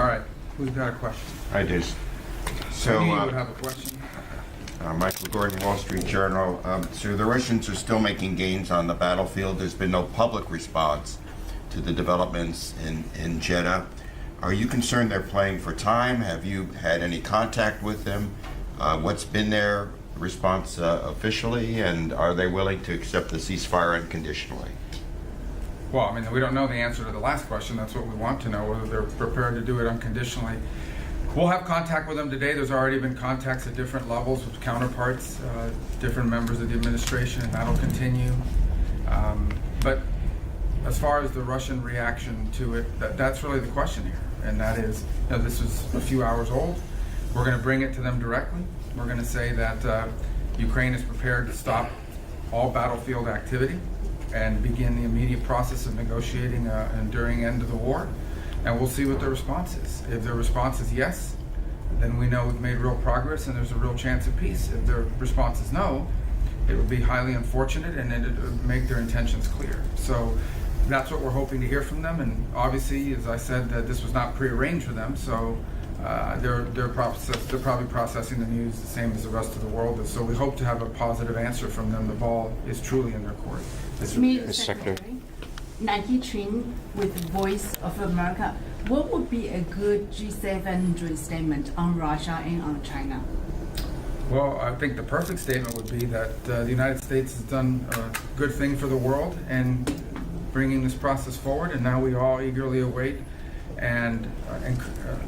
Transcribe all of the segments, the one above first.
All right, who's got a question? I do. So, I knew you would have a question. Michael Gordon, Wall Street Journal. So the Russians are still making gains on the battlefield. There's been no public response to the developments in Jeddah. Are you concerned they're playing for time? Have you had any contact with them? What's been their response officially, and are they willing to accept the ceasefire unconditionally? Well, I mean, we don't know the answer to the last question. That's what we want to know, whether they're prepared to do it unconditionally. We'll have contact with them today. There's already been contacts at different levels with counterparts, different members of the administration, and that'll continue. But as far as the Russian reaction to it, that's really the question here. And that is, you know, this was a few hours old. We're going to bring it to them directly. We're going to say that Ukraine is prepared to stop all battlefield activity and begin the immediate process of negotiating an enduring end to the war. And we'll see what their response is. If their response is yes, then we know we've made real progress and there's a real chance of peace. If their response is no, it would be highly unfortunate and it would make their intentions clear. So that's what we're hoping to hear from them. And obviously, as I said, that this was not prearranged for them. So they're probably processing the news the same as the rest of the world. So we hope to have a positive answer from them. The ball is truly in their court. Mr. Secretary, Nike Chin with Voice of America. What would be a good G7 joint statement on Russia and on China? Well, I think the perfect statement would be that the United States has done a good thing for the world and bringing this process forward, and now we all eagerly await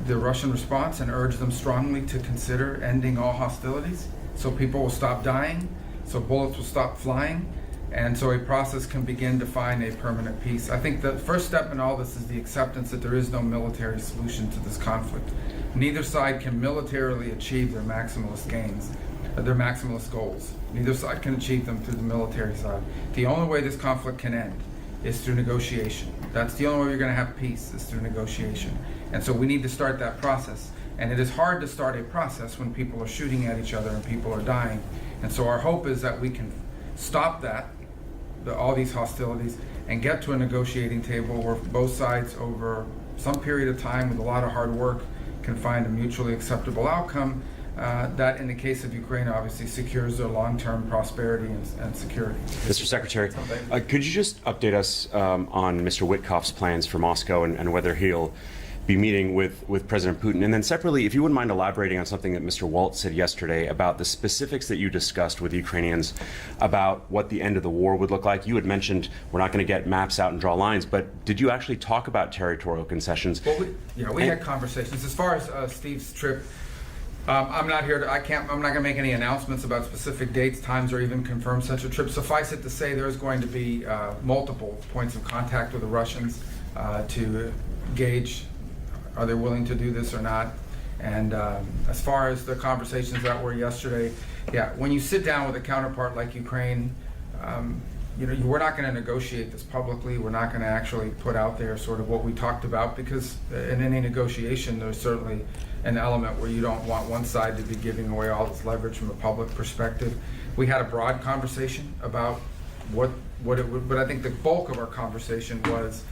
the Russian response and urge them strongly to consider ending all hostilities so people will stop dying, so bullets will stop flying, and so a process can begin to find a permanent peace. I think the first step in all this is the acceptance that there is no military solution to this conflict. Neither side can militarily achieve their maximalist gains, their maximalist goals. Neither side can achieve them through the military side. The only way this conflict can end is through negotiation. That's the only way you're going to have peace, is through negotiation. And so we need to start that process. And it is hard to start a process when people are shooting at each other and people are dying. And so our hope is that we can stop that, all these hostilities, and get to a negotiating table where both sides, over some period of time with a lot of hard work, can find a mutually acceptable outcome that, in the case of Ukraine, obviously secures their long-term prosperity and security. Mr. Secretary, could you just update us on Mr. Witkoff's plans for Moscow and whether he'll be meeting with President Putin? And then separately, if you wouldn't mind elaborating on something that Mr. Waltz said yesterday about the specifics that you discussed with the Ukrainians about what the end of the war would look like. You had mentioned we're not going to get maps out and draw lines, but did you actually talk about territorial concessions? Well, we had conversations. As far as Steve's trip, I'm not here to, I'm not going to make any announcements about specific dates, times, or even confirm such a trip. Suffice it to say there's going to be multiple points of contact with the Russians to gauge are they willing to do this or not. And as far as the conversations that were yesterday, yeah, when you sit down with a counterpart like Ukraine, you know, we're not going to negotiate this publicly. We're not going to actually put out there sort of what we talked about, because in any negotiation, there's certainly an element where you don't want one side to be giving away all its leverage from a public perspective. We had a broad conversation about what it would, but I think the bulk of our conversation was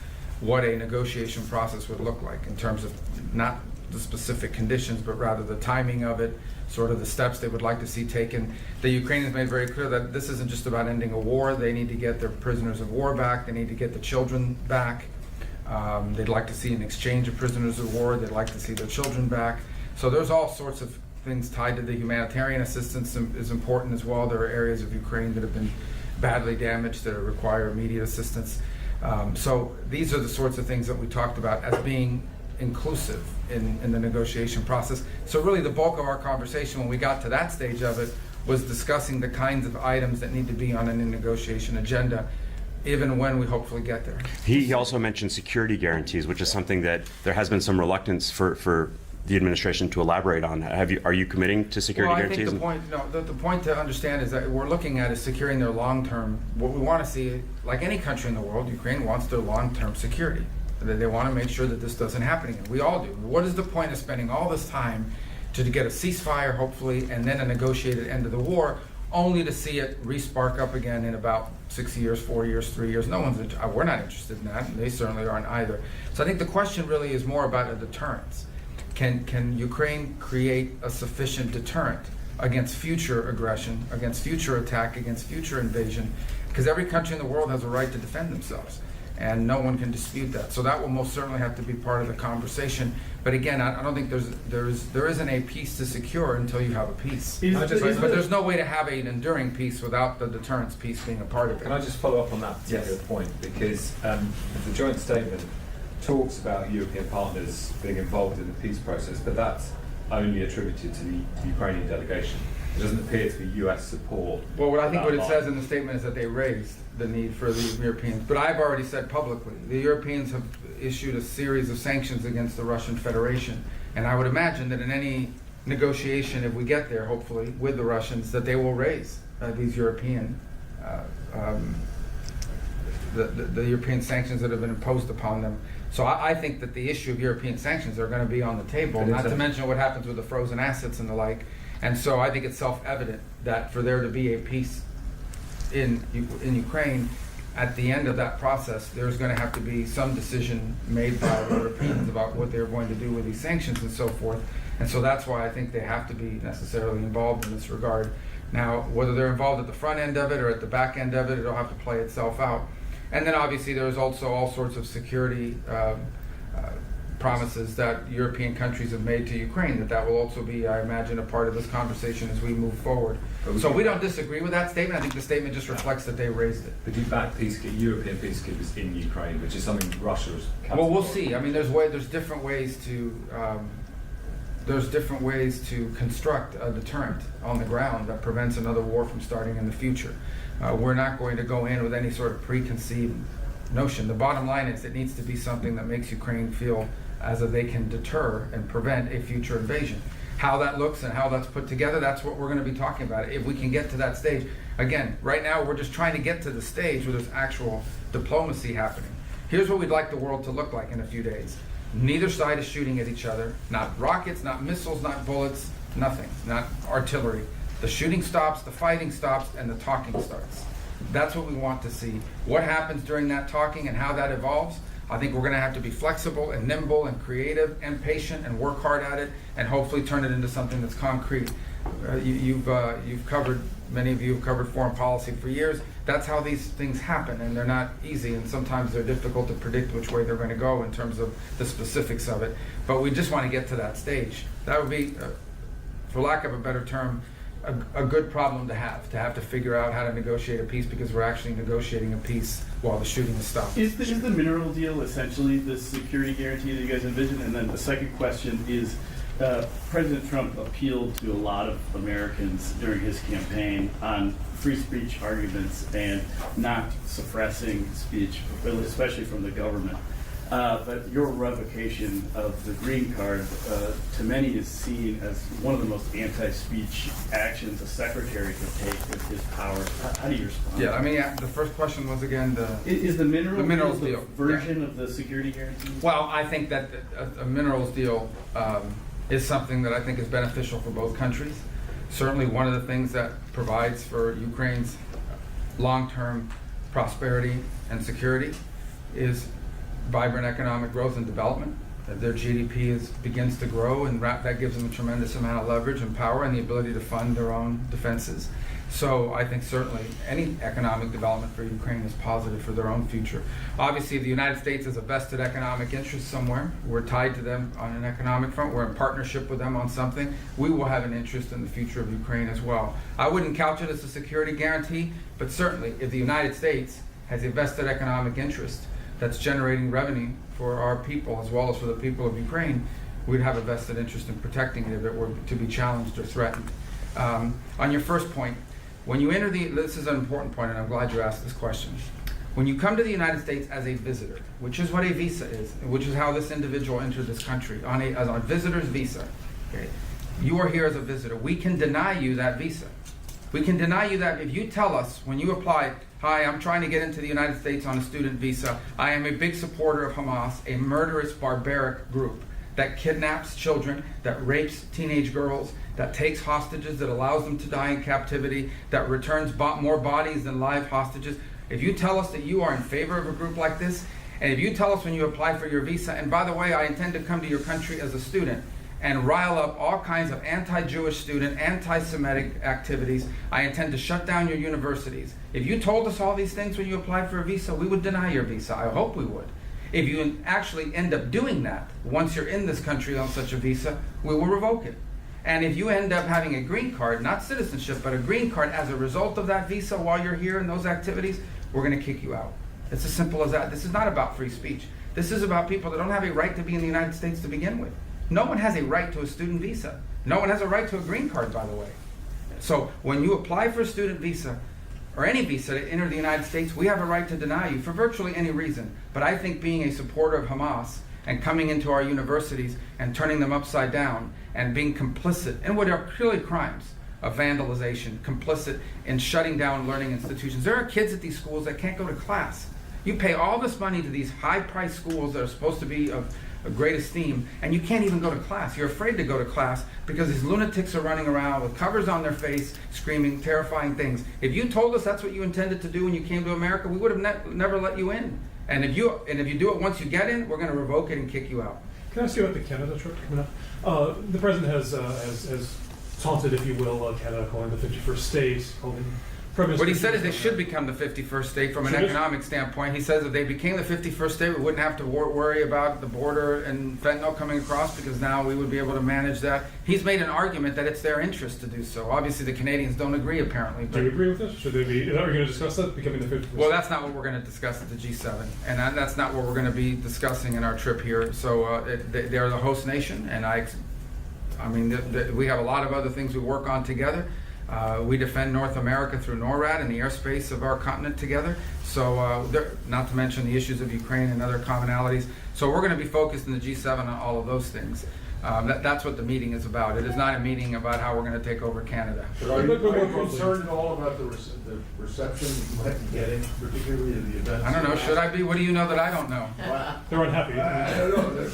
what a negotiation process would look like in terms of not the specific conditions, but rather the timing of it, sort of the steps they would like to see taken. The Ukrainians made very clear that this isn't just about ending a war. They need to get their prisoners of war back. They need to get the children back. They'd like to see an exchange of prisoners of war. They'd like to see their children back. So there's all sorts of things tied to the humanitarian assistance is important as well. There are areas of Ukraine that have been badly damaged that require immediate assistance. So these are the sorts of things that we talked about as being inclusive in the negotiation process. So really the bulk of our conversation when we got to that stage of it was discussing the kinds of items that need to be on a negotiation agenda, even when we hopefully get there. He also mentioned security guarantees, which is something that there has been some reluctance for the administration to elaborate on. Are you committing to security guarantees? I think the point to understand is that we're looking at is securing their long-term. What we want to see, like any country in the world, Ukraine wants their long-term security. They want to make sure that this doesn't happen again. We all do. What is the point of spending all this time to get a ceasefire, hopefully, and then a negotiated end of the war, only to see it re-spark up again in about 6 years, 4 years, 3 years? We're not interested in that, and they certainly aren't either. So I think the question really is more about a deterrence. Can Ukraine create a sufficient deterrent against future aggression, against future attack, against future invasion? Because every country in the world has a right to defend themselves, and no one can dispute that. So that will most certainly have to be part of the conversation. But again, I don't think there isn't a peace to secure until you have a peace. But there's no way to have an enduring peace without the deterrence piece being a part of it. Can I just follow up on that particular point? Because the joint statement talks about European partners being involved in the peace process, but that's only attributed to the Ukrainian delegation. It doesn't appear to be US support. Well, what it line. says in the statement is that they raised the need for the Europeans. But I've already said publicly, the Europeans have issued a series of sanctions against the Russian Federation. And I would imagine that in any negotiation, if we get there, hopefully, with the Russians, that they will raise these European, the European sanctions that have been imposed upon them. So I think that the issue of European sanctions are going to be on the table, not to mention what happens with the frozen assets and the like. And so I think it's self-evident that for there to be a peace in Ukraine, at the end of that process, there's going to have to be some decision made by the Europeans about what they're going to do with these sanctions and so forth. And so that's why I think they have to be necessarily involved in this regard. Now, whether they're involved at the front end of it or at the back end of it, it'll have to play itself out. And then obviously there's also all sorts of security promises that European countries have made to Ukraine, that will also be, I imagine, a part of this conversation as we move forward. So we don't disagree with that statement. I think the statement just reflects that they raised it. But you back European peacekeepers in Ukraine, which is something Russia has categorically. Well, we'll see. I mean, there's different ways to construct a deterrent on the ground that prevents another war from starting in the future. We're not going to go in with any sort of preconceived notion. The bottom line is it needs to be something that makes Ukraine feel as if they can deter and prevent a future invasion. How that looks and how that's put together, that's what we're going to be talking about. If we can get to that stage. Again, right now we're just trying to get to the stage where there's actual diplomacy happening. Here's what we'd like the world to look like in a few days. Neither side is shooting at each other. Not rockets, not missiles, not bullets, nothing. Not artillery. The shooting stops, the fighting stops, and the talking starts. That's what we want to see. What happens during that talking and how that evolves, I think we're going to have to be flexible and nimble and creative and patient and work hard at it and hopefully turn it into something that's concrete. You've covered, many of you have covered foreign policy for years. That's how these things happen, and they're not easy, and sometimes they're difficult to predict which way they're going to go in terms of the specifics of it. But we just want to get to that stage. That would be, for lack of a better term, a good problem to have to figure out how to negotiate a peace, because we're actually negotiating a peace while the shooting is stopped. Is the mineral deal essentially the security guarantee that you guys envision? And then the second question is, President Trump appealed to a lot of Americans during his campaign on free speech arguments and not suppressing speech, especially from the government. But your revocation of the green card, to many, is seen as one of the most anti-speech actions a secretary could take with his powers. How do you respond? Yeah, I mean, the first question was again is the minerals deal version of the security guarantee? Well, I think that a minerals deal is something that I think is beneficial for both countries. Certainly one of the things that provides for Ukraine's long-term prosperity and security is vibrant economic growth and development. Their GDP begins to grow, and that gives them a tremendous amount of leverage and power and the ability to fund their own defenses. So I think certainly any economic development for Ukraine is positive for their own future. Obviously, if the United States has a vested economic interest somewhere, we're tied to them on an economic front, we're in partnership with them on something, we will have an interest in the future of Ukraine as well. I wouldn't couch it as a security guarantee, but certainly if the United States has a vested economic interest that's generating revenue for our people as well as for the people of Ukraine, we'd have a vested interest in protecting it if it were to be challenged or threatened. On your first point, when you enter this is an important point, and I'm glad you asked this question. When you come to the United States as a visitor, which is what a visa is, which is how this individual entered this country, as a visitor's visa, okay, you are here as a visitor. We can deny you that visa. We can deny you that if you tell us when you apply, hi, I'm trying to get into the United States on a student visa. I am a big supporter of Hamas, a murderous, barbaric group that kidnaps children, that rapes teenage girls, that takes hostages, that allows them to die in captivity, that returns more bodies than live hostages. If you tell us that you are in favor of a group like this, and if you tell us when you apply for your visa, and by the way, I intend to come to your country as a student, and rile up all kinds of anti-Jewish student, anti-Semitic activities. I intend to shut down your universities. If you told us all these things when you applied for a visa, we would deny your visa. I hope we would. If you actually end up doing that, once you're in this country on such a visa, we will revoke it. And if you end up having a green card, not citizenship, but a green card as a result of that visa while you're here in those activities, we're going to kick you out. It's as simple as that. This is not about free speech. This is about people that don't have a right to be in the United States to begin with. No one has a right to a student visa. No one has a right to a green card, by the way. So when you apply for a student visa, or any visa to enter the United States, we have a right to deny you for virtually any reason. But I think being a supporter of Hamas and coming into our universities and turning them upside down and being complicit in what are clearly crimes of vandalization, complicit in shutting down learning institutions. There are kids at these schools that can't go to class. You pay all this money to these high-priced schools that are supposed to be of great esteem, and you can't even go to class. You're afraid to go to class because these lunatics are running around with covers on their face, screaming terrifying things. If you told us that's what you intended to do when you came to America, we would have never let you in. And if you do it once you get in, we're going to revoke it and kick you out. Can I ask you about the Canada trip coming up? The president has taunted, if you will, Canada, calling the 51st state, calling What he said is they should become the 51st state from an economic standpoint. He says if they became the 51st state, we wouldn't have to worry about the border and fentanyl coming across because now we would be able to manage that. He's made an argument that it's their interest to do so. Obviously, the Canadians don't agree, apparently. Do you agree with this? Should they be? Are you going to discuss that, becoming the 51st? Well, that's not what we're going to discuss at the G7, and that's not what we're going to be discussing in our trip here. So they're the host nation, and I mean, we have a lot of other things we work on together. We defend North America through NORAD and the airspace of our continent together. So, not to mention the issues of Ukraine and other commonalities. So we're going to be focused in the G7 on all of those things. That's what the meeting is about. It is not a meeting about how we're going to take over Canada. But are you concerned at all about the reception you might be getting, particularly at the events? I don't know. Should I be? What do you know that I don't know? They're unhappy. I don't know.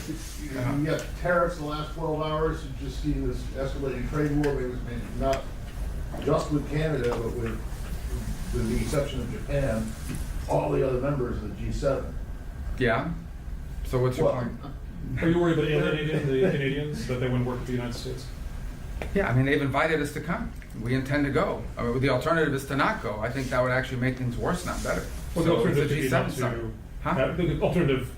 You got tariffs in the last 12 hours. You just see this escalating trade war. Maybe not just with Canada, but with the exception of Japan, all the other members of the G7. Yeah. So what's your point? Are you worried about alienating the Canadians, that they wouldn't work with the United States? Yeah, I mean, they've invited us to come. We intend to go. I mean, the alternative is to not go. I think that would actually make things worse, not better. Well, the alternative could be not to. Huh? The alternative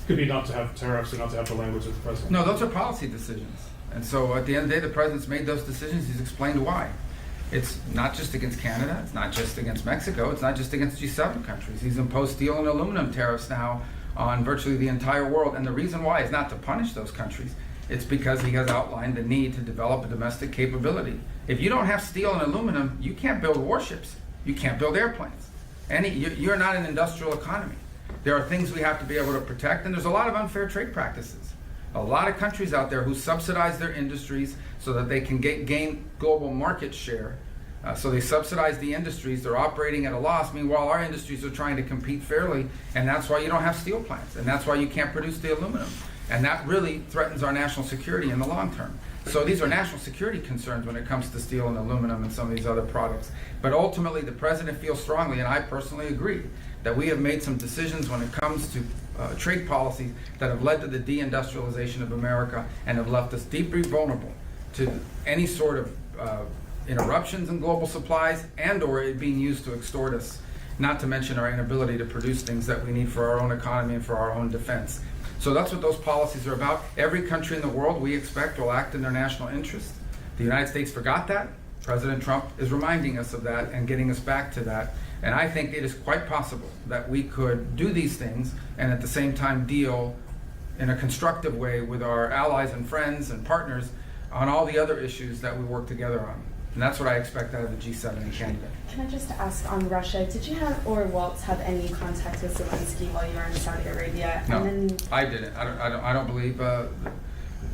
could be not to have tariffs and not to have the language of the president. No, those are policy decisions. And so at the end of the day, the president's made those decisions. He's explained why. It's not just against Canada. It's not just against Mexico. It's not just against G7 countries. He's imposed steel and aluminum tariffs now on virtually the entire world. And the reason why is not to punish those countries. It's because he has outlined the need to develop a domestic capability. If you don't have steel and aluminum, you can't build warships. You can't build airplanes. You're not an industrial economy. There are things we have to be able to protect, and there's a lot of unfair trade practices. A lot of countries out there who subsidize their industries so that they can gain global market share. So they subsidize the industries, they're operating at a loss. Meanwhile, our industries are trying to compete fairly, and that's why you don't have steel plants, and that's why you can't produce the aluminum. And that really threatens our national security in the long term. So these are national security concerns when it comes to steel and aluminum and some of these other products. But ultimately, the president feels strongly, and I personally agree, that we have made some decisions when it comes to trade policies that have led to the deindustrialization of America and have left us deeply vulnerable to any sort of interruptions in global supplies and or it being used to extort us, not to mention our inability to produce things that we need for our own economy and for our own defense. So that's what those policies are about. Every country in the world, we expect, will act in their national interest. The United States forgot that. President Trump is reminding us of that and getting us back to that. And I think it is quite possible that we could do these things and at the same time deal in a constructive way with our allies and friends and partners on all the other issues that we work together on. And that's what I expect out of the G7 in Canada. Can I just ask on Russia, did you have or Waltz have any contact with Zelensky while you were in Saudi Arabia? No, And then, I didn't. I don't believe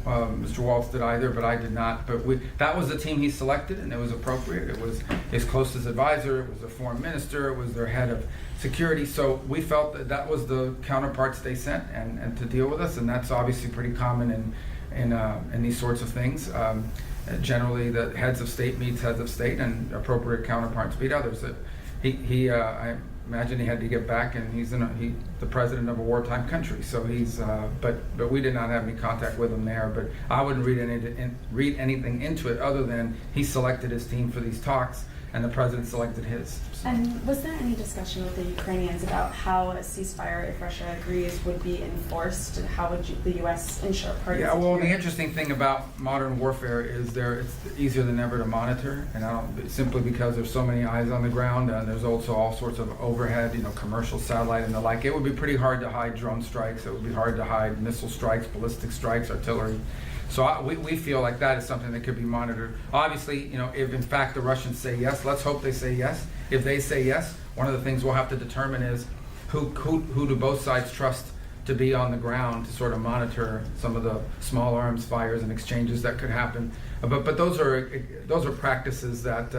Mr. Waltz did either, but I did not. But that was the team he selected, and it was appropriate. It was his closest advisor. It was the foreign minister. It was their head of security. So we felt that that was the counterparts they sent, and to deal with us, and that's obviously pretty common in these sorts of things. Generally, the heads of state meets heads of state, and appropriate counterparts meet others. imagine he had to get back, and he's the president of a wartime country. So he's, but we did not have any contact with him there. But I wouldn't read anything into it other than he selected his team for these talks, and the president selected his. And was there any discussion with the Ukrainians about how a ceasefire, if Russia agrees, would be enforced? How would the U.S. ensure party Yeah, well, the security? interesting thing about modern warfare is it's easier than ever to monitor, and simply because there's so many eyes on the ground, and there's also all sorts of overhead, commercial satellite and the like. It would be pretty hard to hide drone strikes. It would be hard to hide missile strikes, ballistic strikes, artillery. So we feel like that is something that could be monitored. Obviously, if in fact the Russians say yes, let's hope they say yes. If they say yes, one of the things we'll have to determine is who do both sides trust to be on the ground to sort of monitor some of the small arms fires and exchanges that could happen. But those are practices that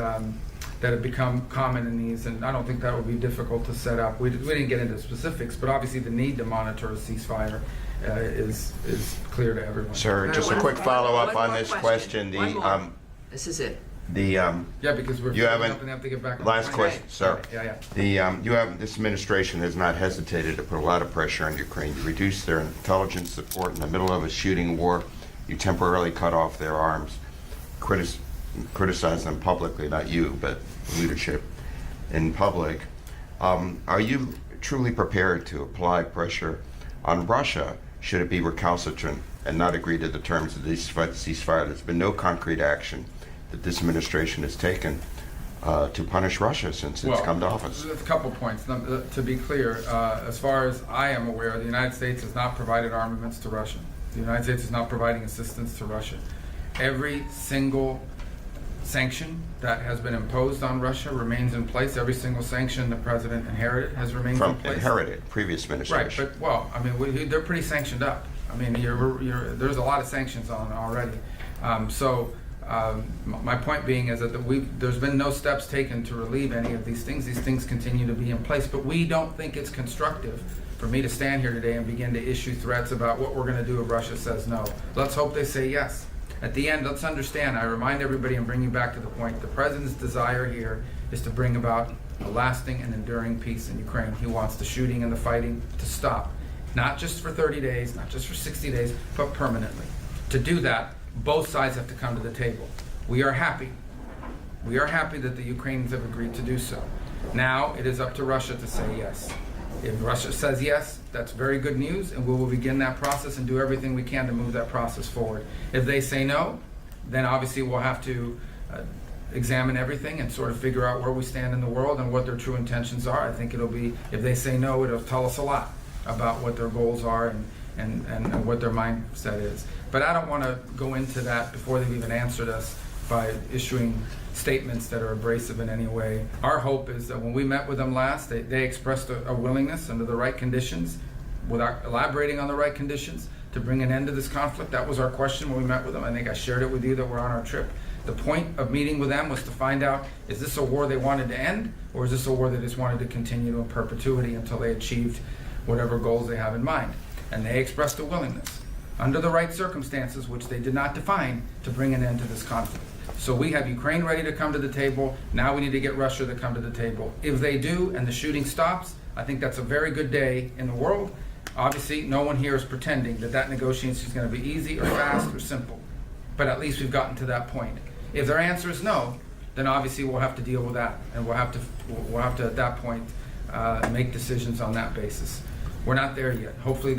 have become common in these, and I don't think that would be difficult to set up. We didn't get into specifics, but obviously the need to monitor a ceasefire is clear to everyone. Sir, just a quick follow-up on this question. This is it. Yeah, because we're You haven't- up and have to get back on Last the question, sir. Yeah. This administration has not hesitated to put a lot of pressure on Ukraine to reduce their intelligence support in the middle of a shooting war. You temporarily cut off their arms, criticize them publicly, not you, but leadership in public. Are you truly prepared to apply pressure on Russia should it be recalcitrant and not agree to the terms of the ceasefire? There's been no concrete action that this administration has taken to punish Russia since it's come to office. There's a couple points. To be clear, as far as I am aware, the United States has not provided armaments to Russia. The United States is not providing assistance to Russia. Every single sanction that has been imposed on Russia remains in place. Every single sanction the president inherited has remained in place. Previous administration. Right, but they're pretty sanctioned up. There's a lot of sanctions on already. My point being is that there's been no steps taken to relieve any of these things. These things continue to be in place, but we don't think it's constructive for me to stand here today and begin to issue threats about what we're going to do if Russia says no. Let's hope they say yes. At the end, let's understand, I remind everybody and bring you back to the point, the president's desire here is to bring about a lasting and enduring peace in Ukraine. He wants the shooting and the fighting to stop, not just for 30 days, not just for 60 days, but permanently. To do that, both sides have to come to the table. We are happy. We are happy that the Ukrainians have agreed to do so. Now it is up to Russia to say yes. If Russia says yes, that's very good news, and we will begin that process and do everything we can to move that process forward. If they say no, then obviously we'll have to examine everything and sort of figure out where we stand in the world and what their true intentions are. I think if they say no, it'll tell us a lot about what their goals are and what their mindset is. But I don't want to go into that before they've even answered us by issuing statements that are abrasive in any way. Our hope is that when we met with them last, they expressed a willingness under the right conditions, without elaborating on the right conditions, to bring an end to this conflict. That was our question when we met with them. I think I shared it with you that we're on our trip. The point of meeting with them was to find out, is this a war they wanted to end, or is this a war they just wanted to continue in perpetuity until they achieved whatever goals they have in mind? And they expressed a willingness, under the right circumstances, which they did not define, to bring an end to this conflict. So we have Ukraine ready to come to the table. Now we need to get Russia to come to the table. If they do and the shooting stops, I think that's a very good day in the world. Obviously, no one here is pretending that negotiation is going to be easy or fast or simple. But at least we've gotten to that point. If their answer is no, then obviously we'll have to deal with that. And we'll have to at that point make decisions on that basis. We're not there yet. Hopefully the